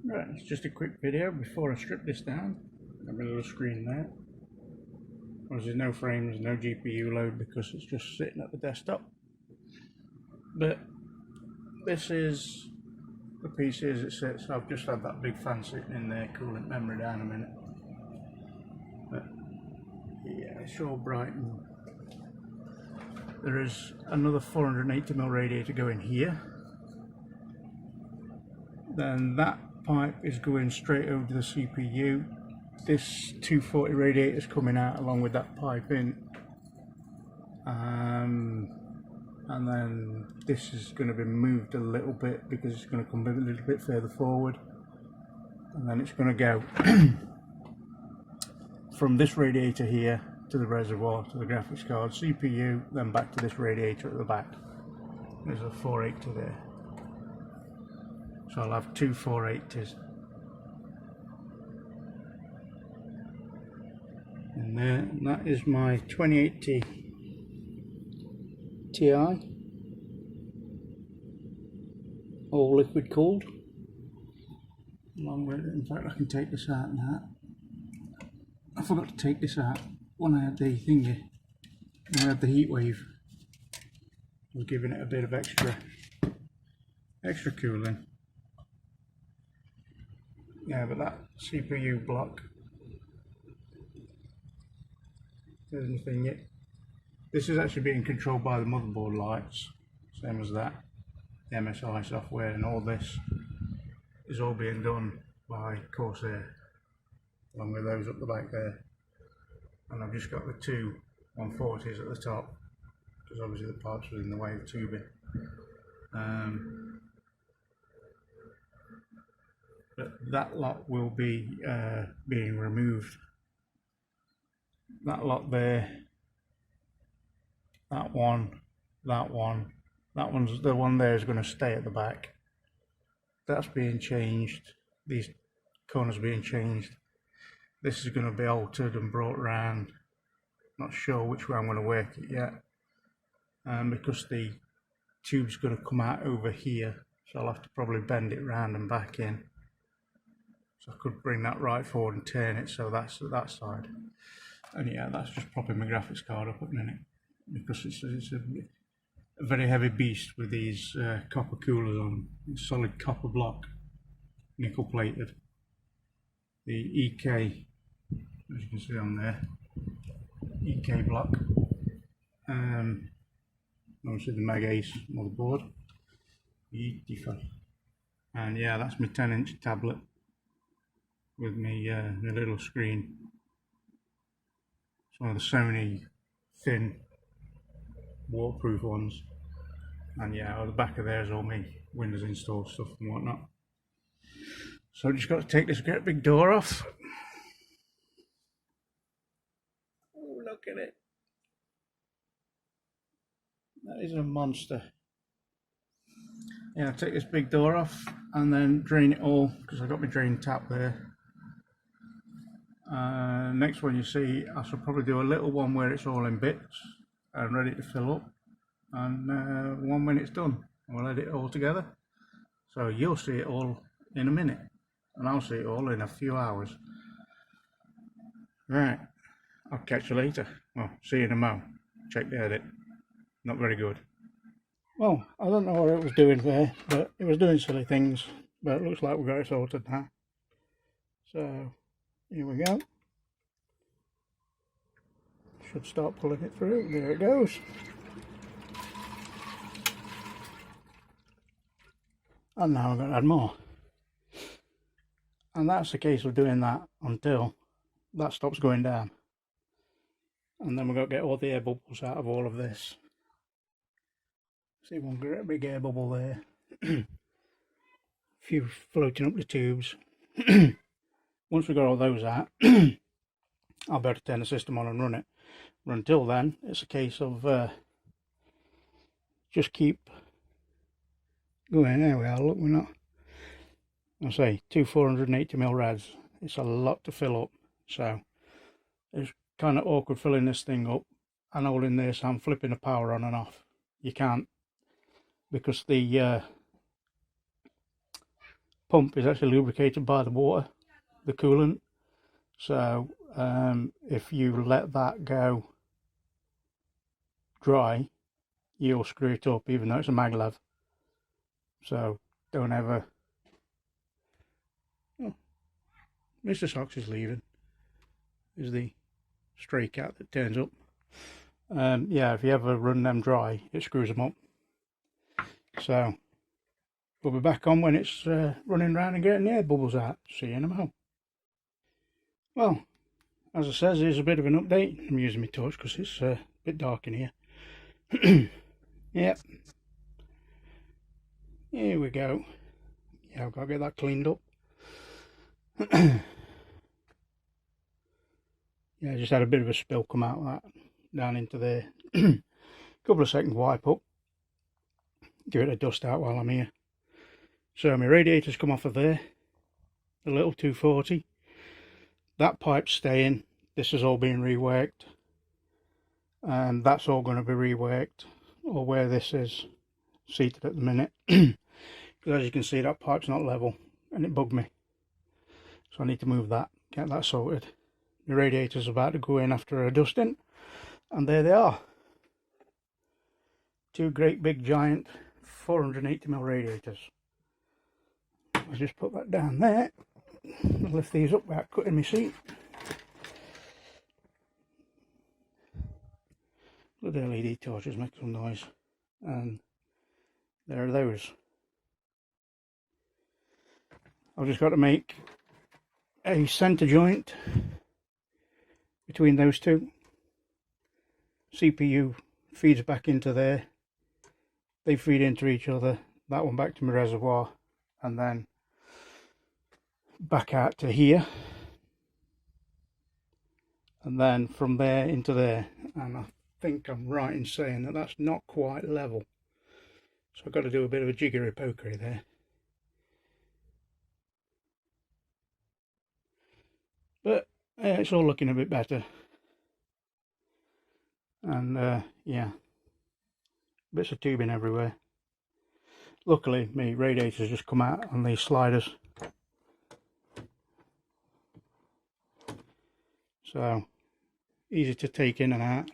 Right, it's just a quick video before I strip this down. Got my little screen there. There's no frames, no GPU load because it's just sitting at the desktop. But this is the PC as it sits. I've just had that big fan sitting in there cooling memory down a minute. But yeah, it's all bright. And there is another 480mm radiator going here. Then that pipe is going straight over to the CPU. This 240 radiator is coming out along with that pipe in, and then this is going to be moved a little bit because it's going to come a little bit further forward, and then it's going to go from this radiator here to the reservoir, to the graphics card, CPU, then back to this radiator at the back. There's a 480 there. So I'll have two 480s. And there, and that is my 2080 Ti, all liquid cooled. Along with it, in fact I can take this out now. I forgot to take this out when I had the thingy, when I had the heat wave. I was giving it a bit of extra cooling. Yeah, but that CPU block, there's nothing yet. This is actually being controlled by the motherboard lights, same as that. The MSI software and all this is all being done by Corsair, along with those up the back there. And I've just got the two 140s at the top, because obviously the parts were in the way of tubing. But that lot will be being removed. That lot there, that one's the one there is going to stay at the back. That's being changed. These corners are being changed. This is going to be altered and brought around. Not sure which way I'm going to work it yet, because the tube's going to come out over here, so I'll have to probably bend it round and back in. So I could bring that right forward and turn it so that's at that side. And yeah, that's just propping my graphics card up at the minute, because it's a very heavy beast with these copper coolers on. Solid copper block, nickel plated. The EK, as you can see on there, EK block. Obviously the Meg Ace motherboard. Beautiful. And yeah, that's my 10-inch tablet with me my little screen. It's one of the Sony thin waterproof ones. And yeah, at the back of there is all my Windows install stuff and whatnot. So I've just got to take this great big door off. Oh, look at it. That is a monster. Yeah, I'll take this big door off and then drain it all, because I've got my drain tap there. Next one you see, I shall probably do a little one where it's all in bits and ready to fill up, and one when it's done we'll edit it all together. So you'll see it all in a minute and I'll see it all in a few hours. Right, I'll catch you later. Well, see you in a mo. Check the edit. Not very good. Well, I don't know what it was doing there, but it was doing silly things, but it looks like we've got it sorted now. So here we go. Should start pulling it through. There it goes. And now I'm going to add more. And that's the case of doing that until that stops going down. And then we've got to get all the air bubbles out of all of this. See one great big air bubble there. A few floating up the tubes. Once we've got all those out, I'll be able to turn the system on and run it. But until then, it's a case of just keep going. There we are. Look, we're not. I say 2 480mm rads. It's a lot to fill up, so it's kind of awkward filling this thing up and holding this. I'm flipping the power on and off. You can't, because the pump is actually lubricated by the water, the coolant. So if you let that go dry, you'll screw it up, even though it's a maglev. So don't ever. Oh, Mr. Socks is leaving. Is the stray cat that turns up. Yeah, if you ever run them dry, it screws them up. So we'll be back on when it's running around and getting the air bubbles out. See you in a moment. Well, as I says, here's a bit of an update. I'm using my torch because it's a bit dark in here. Yep. Here we go. Yeah, I've got to get that cleaned up. Yeah, I just had a bit of a spill come out of that down into there. Couple of seconds wipe up. Give it a dust out while I'm here. So my radiator's come off of there. The little 240. That pipe's staying. This is all being reworked. And that's all going to be reworked. Or where this is seated at the minute. Because as you can see, that pipe's not level. And it bugged me. So I need to move that. Get that sorted. The radiator's about to go in after a dusting. And there they are. Two great big giant 480mm radiators. I'll just put that down there. I'll lift these up without cutting my seat. The LED torches make some noise. And there are those. I've just got to make a centre joint between those two. CPU feeds back into there. They feed into each other. That one back to my reservoir. And then back out to here. And then from there into there. And I think I'm right in saying that that's not quite level. So I've got to do a bit of a jiggery pokery there. But it's all looking a bit better. And yeah, bits of tubing everywhere. Luckily my radiators just come out on these sliders, so easy to take in and out.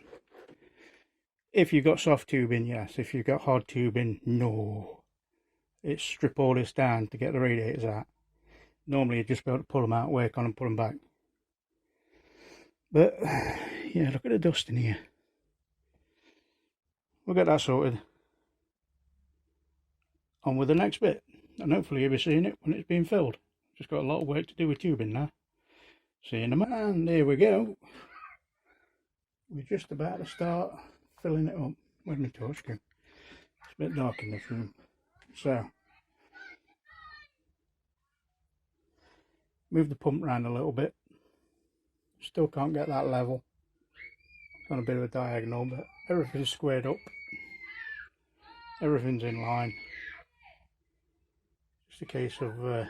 If you've got soft tubing, yes. If you've got hard tubing, no. It's strip all this down to get the radiators out. Normally you'd just be able to pull them out, work on and put them back. But yeah, look at the dust in here. We'll get that sorted. On with the next bit. And hopefully you'll be seeing it when it's being filled. Just got a lot of work to do with tubing now. See you in a minute. And here we go. We're just about to start filling it up. Where's my torch go? It's a bit dark in this room. So, move the pump around a little bit. Still can't get that level. It's on a bit of a diagonal, but everything's squared up. Everything's in line. Just a case of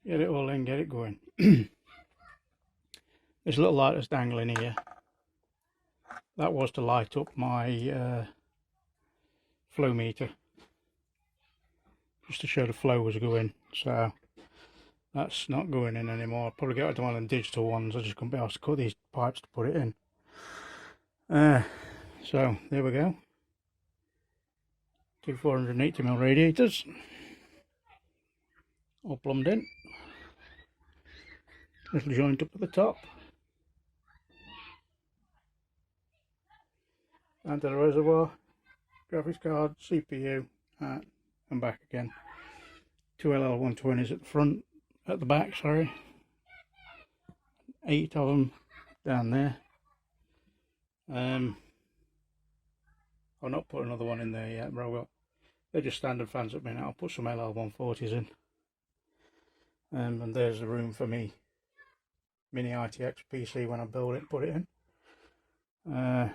get it all in, get it going. This little light that's dangling here, that was to light up my flow meter, just to show the flow was going. So that's not going in anymore. I'll probably get one of them digital ones. I just couldn't be able to cut these pipes to put it in. So there we go. Two 480mm radiators, all plumbed in. Little joint up at the top. And to the reservoir, graphics card, CPU, and back again. Two LL120s at the front, at the back, sorry. 8 of them down there. I'll not put another one in there yet, but they're just standard fans at the minute. I'll put some LL140s in. And there's the room for me mini ITX PC when I build it, put it in.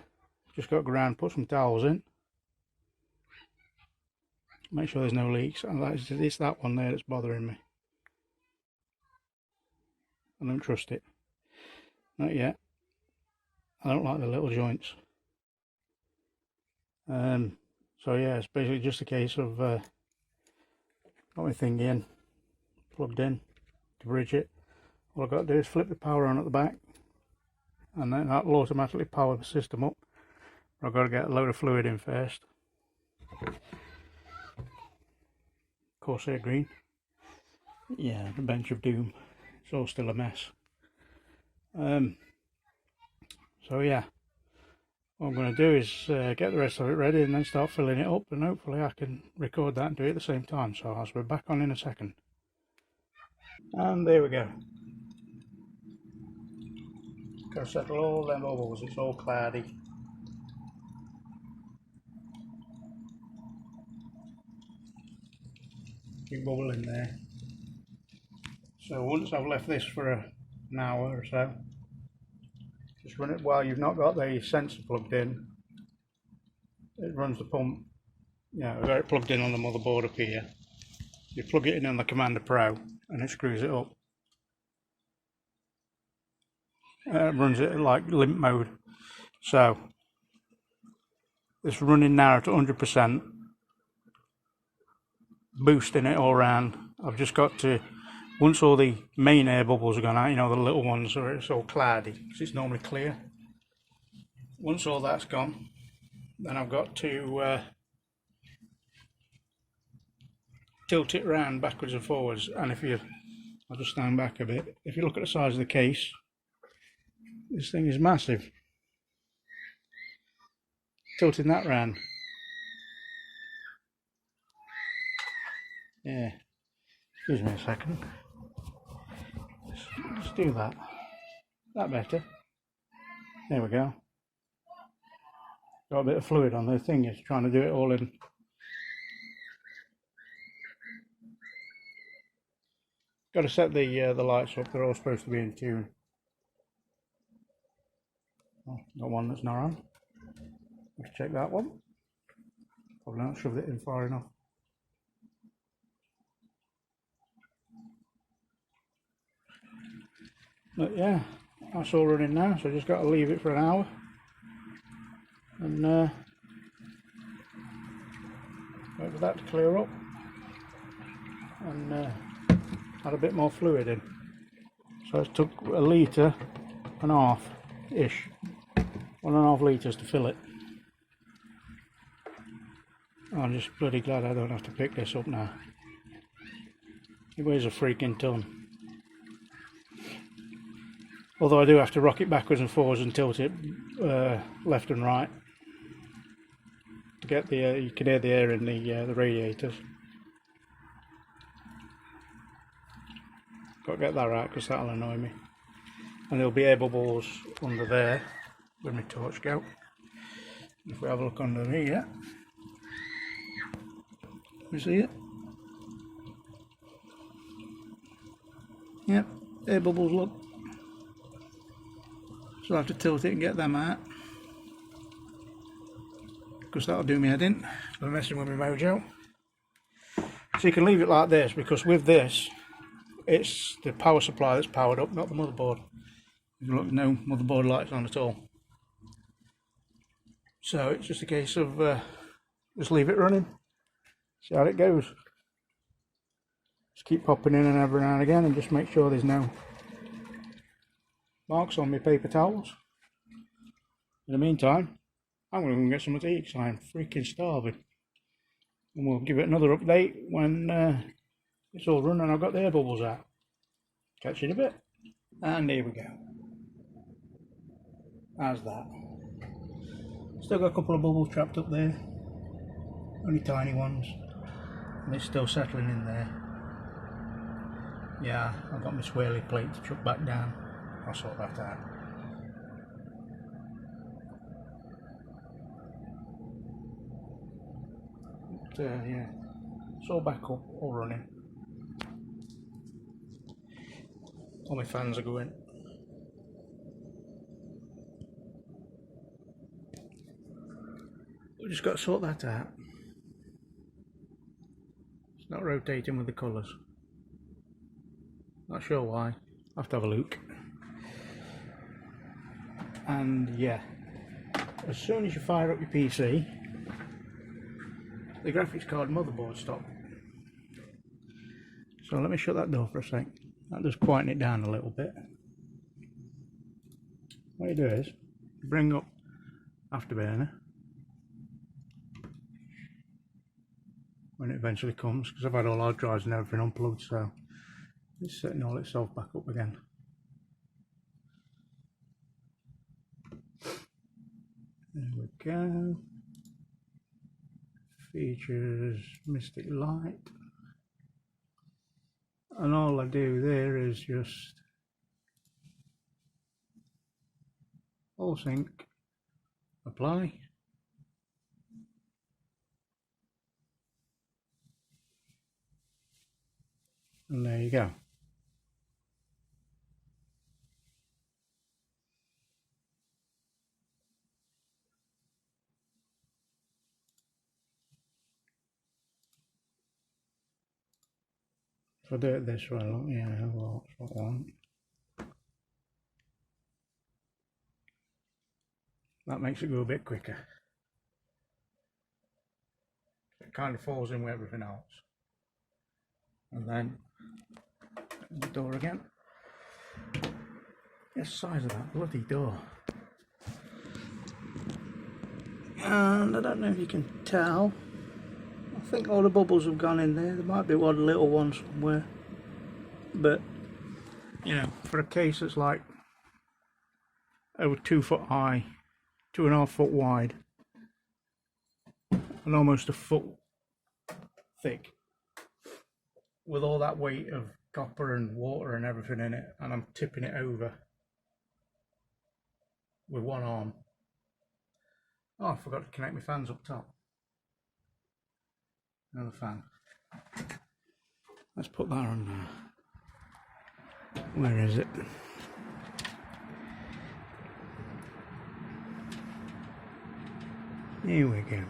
Just got to go around, put some towels in. Make sure there's no leaks. And it's that one there that's bothering me. I don't trust it. Not yet. I don't like the little joints. So yeah, it's basically just a case of Got my thing in, plugged in to bridge it. All I've got to do is flip the power on at the back, and then that will automatically power the system up. I've got to get a load of fluid in first. Corsair green. Yeah, the bench of doom. It's all still a mess. So yeah, what I'm going to do is get the rest of it ready and then start filling it up, and hopefully I can record that and do it at the same time. So I'll be back on in a second. And there we go. Got to settle all them bubbles, it's all cloudy. Keep bubbling there. So once I've left this for an hour or so, just run it while you've not got the sensor plugged in. It runs the pump. Yeah, I've got it plugged in on the motherboard up here. You plug it in on the Commander Pro and it screws it up. Runs it like limp mode. So it's running now at 100%, boosting it all around. I've just got to, once all the main air bubbles are gone out, you know, the little ones where it's all cloudy because it's normally clear. Once all that's gone, then I've got to tilt it around backwards and forwards. And if you, I'll just stand back a bit. If you look at the size of the case, this thing is massive. Tilting that round. Yeah. Excuse me a second. Just do that. That better. There we go. Got a bit of fluid on the thing. It's trying to do it all in. Got to set the lights up. They're all supposed to be in tune. Oh, got one that's not on. Let's check that one. Probably not shoved it in far enough. But yeah, that's all running now, so I just got to leave it for an hour and wait for that to clear up and add a bit more fluid in. So it took 1.5 litre-ish, 1.5 litres to fill it. I'm just bloody glad I don't have to pick this up now. It weighs a freaking ton. Although I do have to rock it backwards and forwards and tilt it left and right to get the you can hear the air in the radiators. Got to get that right because that'll annoy me. And there'll be air bubbles under there. Where'd my torch go? If we have a look under here, you see it? Yep, air bubbles, look. So I have to tilt it and get them out, because that'll do me head in. I'm messing with my mojo. So you can leave it like this, because with this, it's the power supply that's powered up, not the motherboard. Look, no motherboard lights on at all. So it's just a case of just leave it running, see how it goes. Just keep popping in and every now and again and just make sure there's no marks on my paper towels. In the meantime, I'm going to go and get something to eat because I'm freaking starving. And we'll give it another update when it's all run and I've got the air bubbles out. Catch you in a bit. And here we go. How's that? Still got a couple of bubbles trapped up there. Only tiny ones. And it's still settling in there. Yeah, I've got my swirly plate to chuck back down. I'll sort that out. But, yeah, it's all back up, all running. All my fans are going. We just got to sort that out. It's not rotating with the colours. Not sure why. I'll have to have a look. And yeah, as soon as you fire up your PC, the graphics card motherboard stopped. So let me shut that door for a sec. That does quieten it down a little bit. What you do is bring up afterburner when it eventually comes, because I've had all hard drives and everything unplugged, so it's setting all itself back up again. There we go. Features Mystic Light, and all I do there is just all sync, apply, and there you go. If I do it this way, look, yeah, well, that's what I want. That makes it go a bit quicker. It kind of falls in with everything else. And then the door again. The size of that bloody door. And I don't know if you can tell, I think all the bubbles have gone in there. There might be one little one somewhere, but you know, for a case that's like over 2 foot high, 2.5 foot wide, and almost a foot thick, with all that weight of copper and water and everything in it, and I'm tipping it over with one arm. Oh, I forgot to connect my fans up top. Another fan. Let's put that on now. Where is it? Here we go.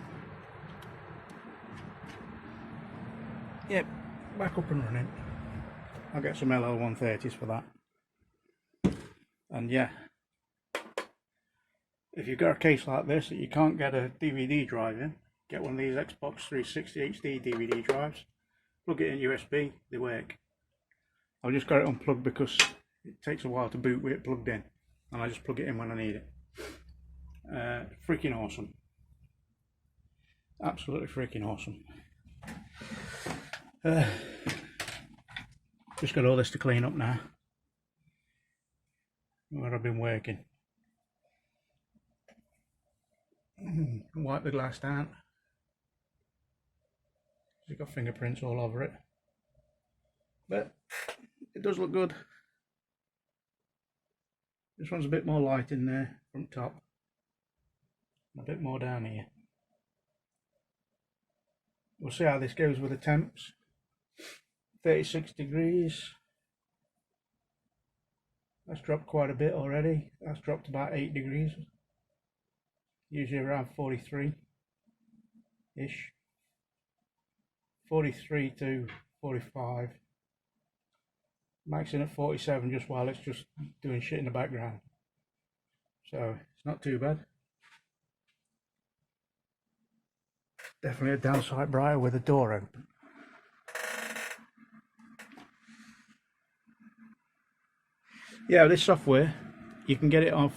Yep, back up and running. I'll get some LL130s for that. And yeah, if you've got a case like this that you can't get a DVD drive in, get one of these Xbox 360 HD DVD drives, plug it in USB, they work. I've just got it unplugged because it takes a while to boot with it plugged in, and I just plug it in when I need it. Freaking awesome. Absolutely freaking awesome. Just got all this to clean up now, where I've been working. Wipe the glass down. It's got fingerprints all over it, but it does look good. This one's a bit more light in there from top, a bit more down here. We'll see how this goes with the temps. 36 degrees. That's dropped quite a bit already. That's dropped about 8 degrees. Usually around 43 ish. 43 to 45. Maxing at 47 just while it's just doing shit in the background. So it's not too bad. Definitely a downside brighter with the door open. Yeah, this software, you can get it off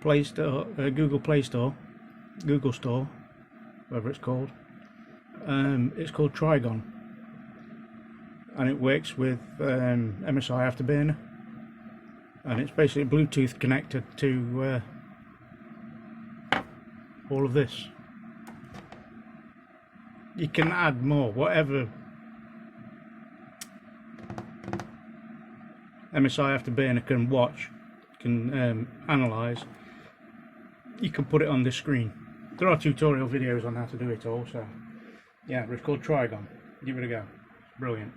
Play Store, Google Play Store, Google Store, whatever it's called. It's called Trigon, and it works with MSI Afterburner, and it's basically Bluetooth connected to all of this. You can add more, whatever MSI Afterburner can watch, can analyze, you can put it on this screen. There are tutorial videos on how to do it all, so yeah, but it's called Trigon. Give it a go. It's brilliant.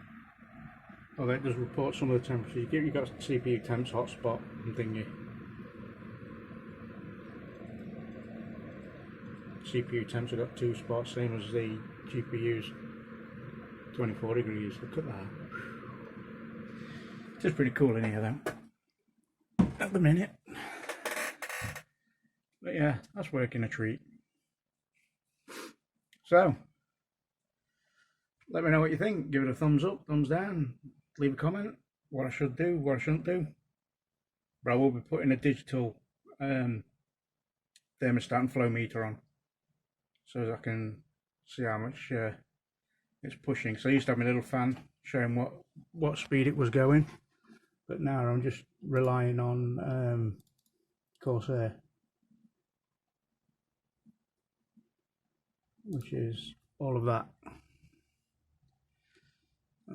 Although it does report some of the temperatures. You've got CPU temps, hotspot and thingy. CPU temps have got 2 spots, same as the GPU's. 24 degrees, look at that. It's just pretty cool in here though, at the minute. But yeah, that's working a treat. So, Let me know what you think. Give it a thumbs up, thumbs down, leave a comment, what I should do, what I shouldn't do. But I will be putting a digital thermostat and flow meter on, so as I can see how much it's pushing. So I used to have my little fan showing what speed it was going, but now I'm just relying on Corsair, which is all of that.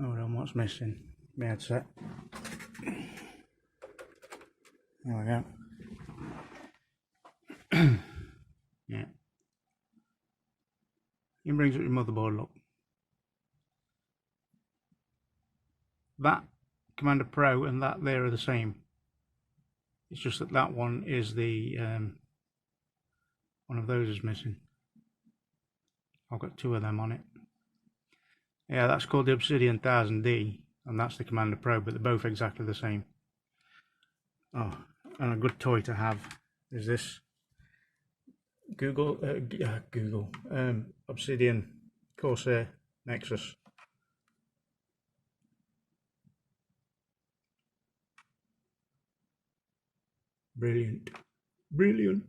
Hold on, what's missing? My headset. There we go. Yeah. It brings up your motherboard, look. That Commander Pro and that there are the same. It's just that that one is the one of those is missing. I've got two of them on it. Yeah, that's called the Obsidian 1000D, and that's the Commander Pro, but they're both exactly the same. Oh, and a good toy to have is this Obsidian Corsair Nexus. Brilliant, brilliant.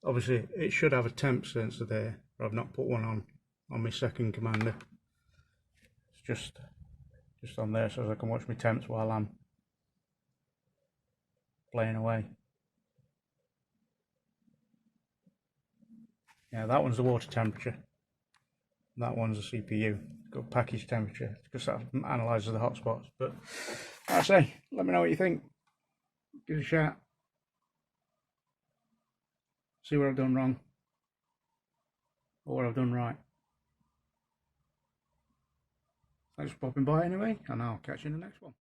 Obviously it should have a temp sensor there, but I've not put one on my second Commander. It's just on there so I can watch my temps while I'm playing away. Yeah, that one's the water temperature. That one's the CPU. It's got package temperature because that analyses the hotspots. But like I say, let me know what you think. Give us a shout. See what I've done wrong or what I've done right. Thanks for popping by anyway, and I'll catch you in the next one.